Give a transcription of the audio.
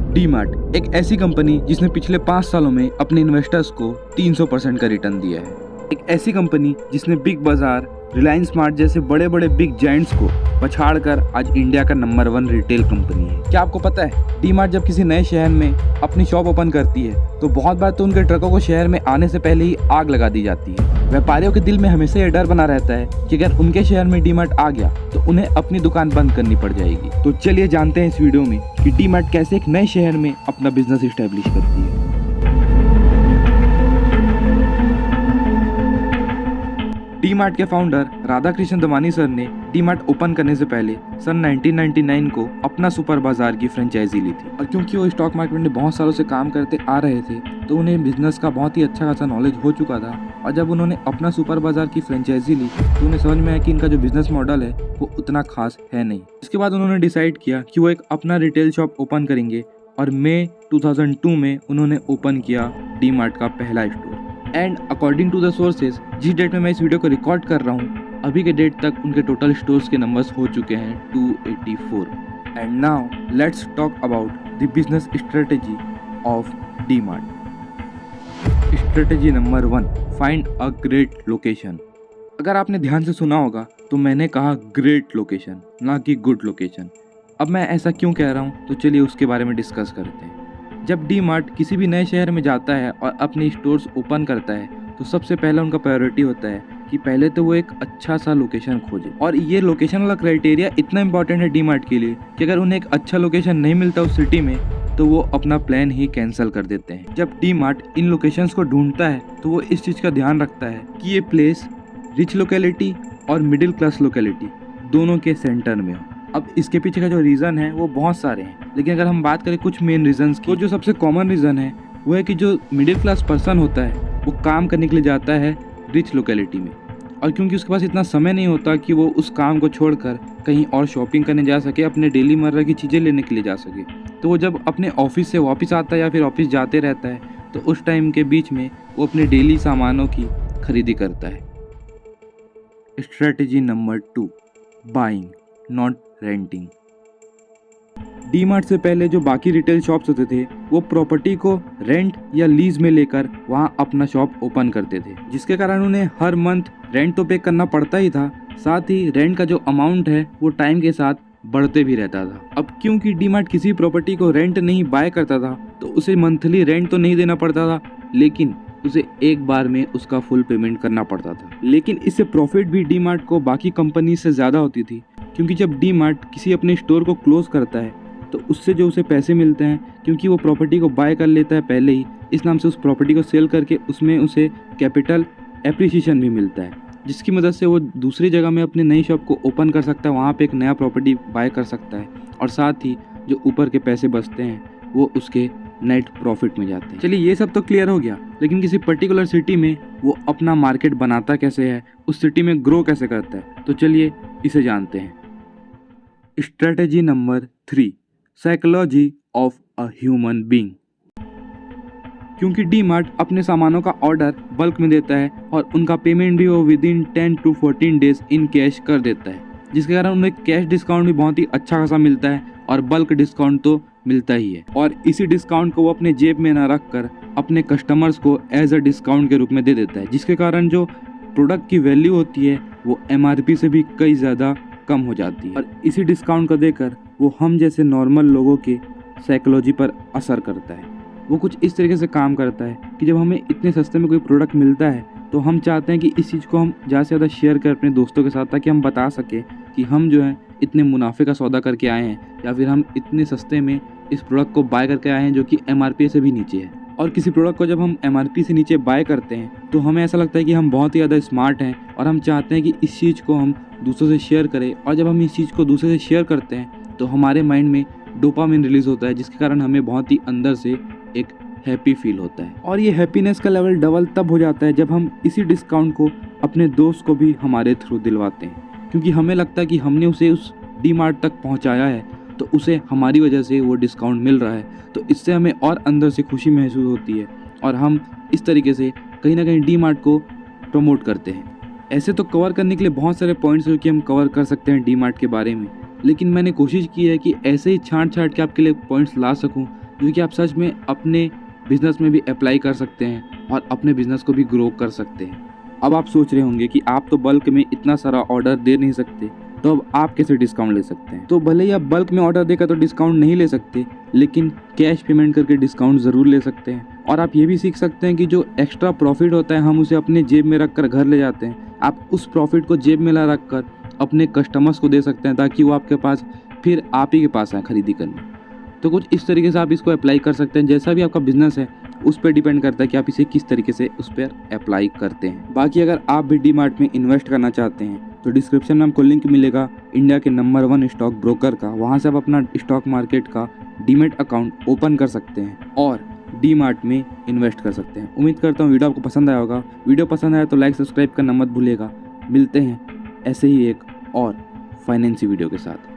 डीमार्ट एक ऐसी कंपनी जिसने पिछले 5 सालों में अपने इन्वेस्टर्स को 300% का रिटर्न दिया है। एक ऐसी कंपनी जिसने बिग बाजार, रिलायंस स्मार्ट जैसे बड़े बड़े बिग जायंट्स को पछाड़कर आज इंडिया का नंबर 1 रिटेल कंपनी है। क्या आपको पता है, डीमार्ट जब किसी नए शहर में अपनी शॉप ओपन करती है तो बहुत बार तो उनके ट्रकों को शहर में आने से पहले ही आग लगा दी जाती है। व्यापारियों के दिल में हमेशा यह डर बना रहता है कि अगर उनके शहर में डीमार्ट आ गया तो उन्हें अपनी दुकान बंद करनी पड़ जाएगी। तो चलिए जानते हैं इस वीडियो में कि डीमार्ट कैसे एक नए शहर में अपना बिजनेस इस्टेब्लिश करती है। डीमार्ट के फाउंडर राधाकृष्ण दमानी सर ने डीमार्ट ओपन करने से पहले सन 1999 को अपना सुपर बाजार की फ्रेंचाइजी ली थी। और क्योंकि वो स्टॉक मार्केट में बहुत सालों से काम करते आ रहे थे तो उन्हें बिजनेस का बहुत ही अच्छा खासा नॉलेज हो चुका था। और जब उन्होंने अपना सुपर बाजार की फ्रेंचाइजी ली तो उन्हें समझ में आया कि इनका जो बिजनेस मॉडल है वो उतना खास है नहीं। इसके बाद उन्होंने डिसाइड किया कि वो एक अपना रिटेल शॉप ओपन करेंगे और मई 2002 में उन्होंने ओपन किया डीमार्ट का पहला store. And according to the sources, जिस डेट में मैं इस वीडियो को रिकॉर्ड कर रहा हूँ, अभी के डेट तक उनके टोटल स्टोर्स के नंबर्स हो चुके हैं 284। And now let's talk about the business strategy of DMart. Strategy number 1, find a great location. अगर आपने ध्यान से सुना होगा तो मैंने कहा ग्रेट लोकेशन, ना कि गुड लोकेशन। अब मैं ऐसा क्यों कह रहा हूँ तो चलिए उसके बारे में डिस्कस करते हैं। जब डीमार्ट किसी भी नए शहर में जाता है और अपने स्टोर्स ओपन करता है तो सबसे पहला उनका प्रायोरिटी होता है कि पहले तो वो एक अच्छा सा लोकेशन खोजे। और ये लोकेशन वाला क्राइटेरिया इतना इंपॉर्टेंट है डीमार्ट के लिए कि अगर उन्हें एक अच्छा लोकेशन नहीं मिलता उस सिटी में तो वो अपना प्लान ही कैंसिल कर देते हैं। जब डीमार्ट इन लोकेशंस को ढूंढता है तो वो इस चीज़ का ध्यान रखता है कि ये प्लेस रिच लोकेलिटी और मिडिल क्लास लोकेलिटी दोनों के सेंटर में हो। अब इसके पीछे का जो रीज़न है वो बहुत सारे हैं, लेकिन अगर हम बात करें कुछ मेन रीजंस की तो जो सबसे कॉमन रीज़न है वो है कि जो मिडिल क्लास पर्सन होता है वो काम करने के लिए जाता है रिच लोकेलिटी में। और क्योंकि उसके पास इतना समय नहीं होता कि वो उस काम को छोड़कर कहीं और शॉपिंग करने जा सके, अपने डेली मर्रा की चीज़ें लेने के लिए जा सके, तो वो जब अपने ऑफिस से वापस आता है या फिर ऑफिस जाते रहता है तो उस टाइम के बीच में वो अपने डेली सामानों की खरीदी करता है। Strategy number 2, buying not renting. DMart से पहले जो बाकी रिटेल शॉप्स होते थे वो प्रॉपर्टी को रेंट या लीज में लेकर वहां अपना शॉप ओपन करते थे, जिसके कारण उन्हें हर मंथ रेंट तो पे करना पड़ता ही था, साथ ही रेंट का जो अमाउंट है वो टाइम के साथ बढ़ते भी रहता था। अब क्योंकि डीमार्ट किसी प्रॉपर्टी को रेंट नहीं बाय करता था तो उसे मंथली रेंट तो नहीं देना पड़ता था, लेकिन उसे एक बार में उसका फुल पेमेंट करना पड़ता था। लेकिन इससे प्रॉफिट भी डीमार्ट को बाकी कंपनी से ज़्यादा होती थी, क्योंकि जब डीमार्ट किसी अपने स्टोर को क्लोज करता है तो उससे जो उसे पैसे मिलते हैं, क्योंकि वो प्रॉपर्टी को बाय कर लेता है पहले ही, इस नाम से उस प्रॉपर्टी को सेल करके उसमें उसे कैपिटल एप्रिसिएशन भी मिलता है, जिसकी मदद से वो दूसरी जगह में अपनी नई शॉप को ओपन कर सकता है, वहाँ पे एक नया प्रॉपर्टी बाय कर सकता है और साथ ही जो ऊपर के पैसे बचते हैं वो उसके नेट प्रॉफिट में जाते हैं। चलिए ये सब तो क्लियर हो गया, लेकिन किसी पर्टिकुलर सिटी में वो अपना मार्केट बनाता कैसे है, उस सिटी में ग्रो कैसे करता है, तो चलिए इसे जानते हैं। Strategy number 3, psychology of a human being. क्योंकि डीमार्ट अपने सामानों का ऑर्डर बल्क में देता है और उनका पेमेंट भी वो within 10 to 14 days in cash कर देता है, जिसके कारण उन्हें कैश डिस्काउंट भी बहुत ही अच्छा खासा मिलता है और बल्क डिस्काउंट तो मिलता ही है। और इसी डिस्काउंट को वो अपने जेब में ना रख कर अपने कस्टमर्स को एज अ डिस्काउंट के रूप में दे देता है, जिसके कारण जो प्रोडक्ट की वैल्यू होती है वो MRP से भी कई ज़्यादा कम हो जाती है। और इसी डिस्काउंट को देकर वो हम जैसे नॉर्मल लोगों के साइकोलॉजी पर असर करता है। वो कुछ इस तरीके से काम करता है कि जब हमें इतने सस्ते में कोई प्रोडक्ट मिलता है तो हम चाहते हैं कि इस चीज़ को हम ज़्यादा से ज़्यादा शेयर करें अपने दोस्तों के साथ, ताकि हम बता सकें कि हम जो है इतने मुनाफे का सौदा करके आए हैं या फिर हम इतने सस्ते में इस प्रोडक्ट को बाय करके आए हैं जो कि MRP से भी नीचे है। और किसी प्रोडक्ट को जब हम MRP से नीचे बाय करते हैं तो हमें ऐसा लगता है कि हम बहुत ही ज़्यादा स्मार्ट हैं और हम चाहते हैं कि इस चीज़ को हम दूसरों से शेयर करें। और जब हम इस चीज़ को दूसरे से शेयर करते हैं तो हमारे माइंड में डोपामिन रिलीज़ होता है, जिसके कारण हमें बहुत ही अंदर से एक हैप्पी फील होता है। और ये हैप्पीनेस का लेवल डबल तब हो जाता है जब हम इसी डिस्काउंट को अपने दोस्त को भी हमारे थ्रू दिलवाते हैं, क्योंकि हमें लगता है कि हमने उसे उस डीमार्ट तक पहुंचाया है तो उसे हमारी वजह से वो डिस्काउंट मिल रहा है, तो इससे हमें और अंदर से खुशी महसूस होती है और हम इस तरीके से कहीं ना कहीं डीमार्ट को प्रमोट करते हैं। ऐसे तो कवर करने के लिए बहुत सारे पॉइंट्स हैं कि हम कवर कर सकते हैं डीमार्ट के बारे में, लेकिन मैंने कोशिश की है कि ऐसे ही छांट छांट के आपके लिए पॉइंट्स ला सकूं जो कि आप सच में अपने बिजनेस में भी अप्लाई कर सकते हैं और अपने बिजनेस को भी ग्रो कर सकते हैं। अब आप सोच रहे होंगे कि आप तो बल्क में इतना सारा ऑर्डर दे नहीं सकते, तो अब आप कैसे डिस्काउंट ले सकते हैं। तो भले ही आप बल्क में ऑर्डर देकर तो डिस्काउंट नहीं ले सकते, लेकिन कैश पेमेंट करके डिस्काउंट ज़रूर ले सकते हैं। और आप ये भी सीख सकते हैं कि जो एक्स्ट्रा प्रॉफिट होता है हम उसे अपने जेब में रख कर घर ले जाते हैं। आप उस प्रॉफिट को जेब में ला रख कर अपने कस्टमर्स को दे सकते हैं, ताकि वो आपके पास फिर आप ही के पास आए खरीदी करने। तो कुछ इस तरीके से आप इसको अप्लाई कर सकते हैं। जैसा भी आपका बिजनेस है उस पर डिपेंड करता है कि आप इसे किस तरीके से उस पर अप्लाई करते हैं। बाकी अगर आप भी डीमार्ट में इन्वेस्ट करना चाहते हैं तो डिस्क्रिप्शन में आपको लिंक मिलेगा इंडिया के नंबर 1 स्टॉक ब्रोकर का। वहाँ से आप अपना स्टॉक मार्केट का डीमैट अकाउंट ओपन कर सकते हैं और डीमार्ट में इन्वेस्ट कर सकते हैं। उम्मीद करता हूँ वीडियो आपको पसंद आया होगा। वीडियो पसंद आया तो लाइक सब्सक्राइब करना मत भूलिएगा। मिलते हैं ऐसे ही एक और फाइनेंसी वीडियो के साथ।